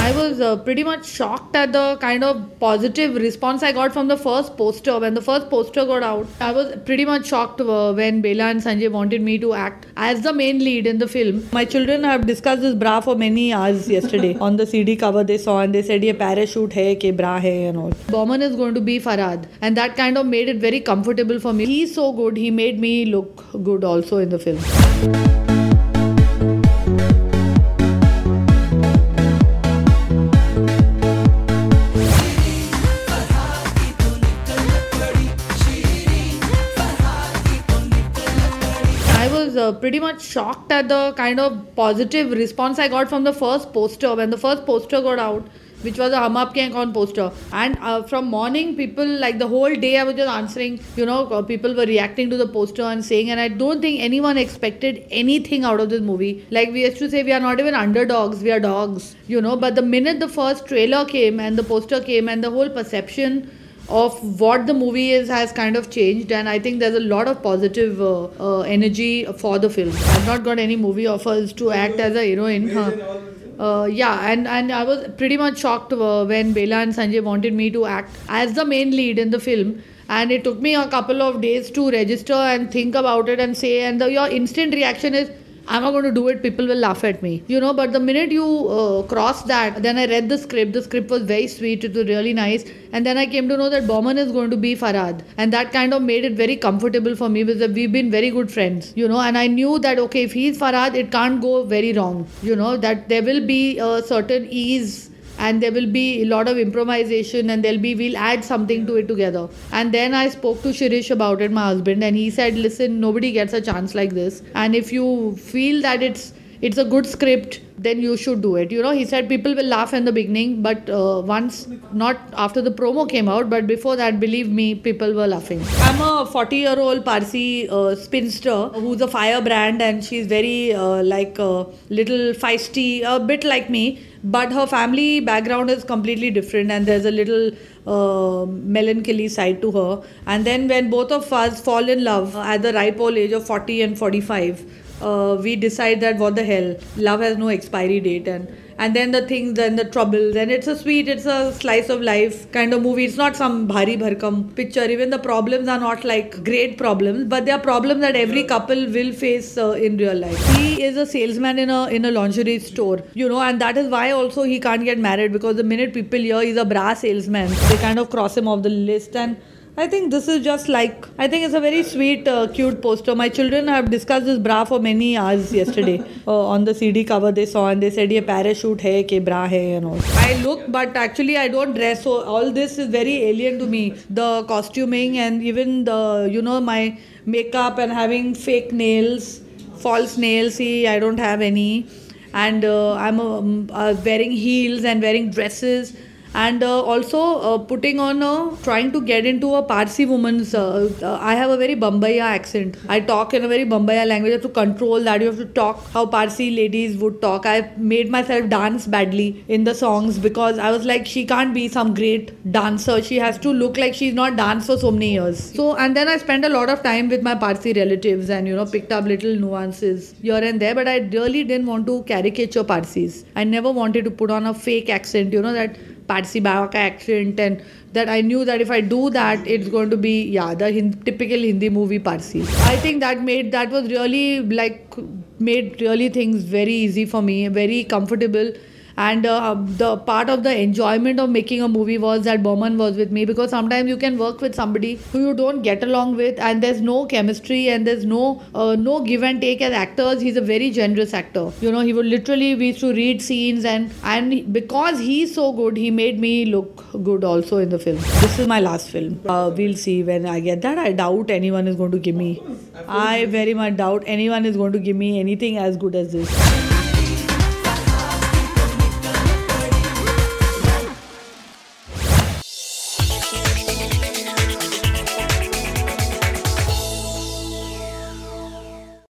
I was pretty much shocked at the kind of positive response I got from the first poster. When the first poster got out, I was pretty much shocked when Bela and Sanjay wanted me to act as the main lead in the film. My children have discussed this bra for many hours yesterday. On the CD cover they saw and they said, "Ye parachute hai, ke bra hai," and all. Boman is going to be Farhad, and that kind of made it very comfortable for me. He's so good, he made me look good also in the film. I was pretty much shocked at the kind of positive response I got from the first poster. When the first poster got out, which was a Hum Aapke Hain Kaun poster, and from morning, people, like the whole day, I was just answering. People were reacting to the poster and saying, and I don't think anyone expected anything out of this movie. Like we used to say, we are not even underdogs, we are dogs. But the minute the first trailer came and the poster came, and the whole perception of what the movie is has kind of changed, and I think there's a lot of positive energy for the film. I've not got any movie offers to act as a heroine. And I was pretty much shocked when Bela and Sanjay wanted me to act as the main lead in the film. And it took me a couple of days to register and think about it and say, and your instant reaction is, I'm not going to do it, people will laugh at me. But the minute you cross that, then I read the script. The script was very sweet, it was really nice. And then I came to know that Boman is going to be Farhad. And that kind of made it very comfortable for me because we've been very good friends, and I knew that, okay, if he's Farhad, it can't go very wrong. That there will be a certain ease and there will be a lot of improvisation and we'll add something to it together. And then I spoke to Shirish about it, my husband, and he said, listen, nobody gets a chance like this, and if you feel that it's a good script, then you should do it. He said people will laugh in the beginning, but once, not after the promo came out, but before that, believe me, people were laughing. I'm a 40-year-old Parsi spinster who's a firebrand, and she's very little feisty, a bit like me, but her family background is completely different, and there's a little melancholy side to her. And then when both of us fall in love at the ripe old age of 40 and 45, we decide that what the hell, love has no expiry date, and then the things, then the troubles, and it's a slice of life kind of movie. It's not some bhari bharkam picture. Even the problems are not like great problems, but they are problems that every couple will face in real life. He is a salesman in a lingerie store, and that is why also he can't get married, because the minute people hear he's a bra salesman, they kind of cross him off the list. And I think this is just like, I think it's a very sweet, cute poster. My children have discussed this bra for many hours yesterday. On the CD cover they saw and they said, "Ye parachute hai, ke bra hai," and all. I look, but actually I don't dress, so all this is very alien to me. The costuming and even the, my makeup and having fake nails, false nails. See, I don't have any. And I'm wearing heels and wearing dresses. And also putting on trying to get into a Parsi woman's I have a very Bombaya accent. I talk in a very Bombaya language. You have to control that. You have to talk how Parsi ladies would talk. I made myself dance badly in the songs because I was like, she can't be some great dancer. She has to look like she's not danced for so many years. So, and then I spent a lot of time with my Parsi relatives and picked up little nuances here and there, but I really didn't want to caricature Parsis. I never wanted to put on a fake accent, that Parsi Bawaka accent, and that I knew that if I do that, it's going to be the typical Hindi movie Parsi. I think that was really made really things very easy for me, very comfortable. And the part of the enjoyment of making a movie was that Boman was with me, because sometimes you can work with somebody who you don't get along with and there's no chemistry and there's no give and take. As actors, he's a very generous actor. He would literally, we used to read scenes, and because he's so good, he made me look good also in the film. This is my last film. We'll see when I get that. I doubt anyone is going to give me, I very much doubt anyone is going to give me anything as good as this.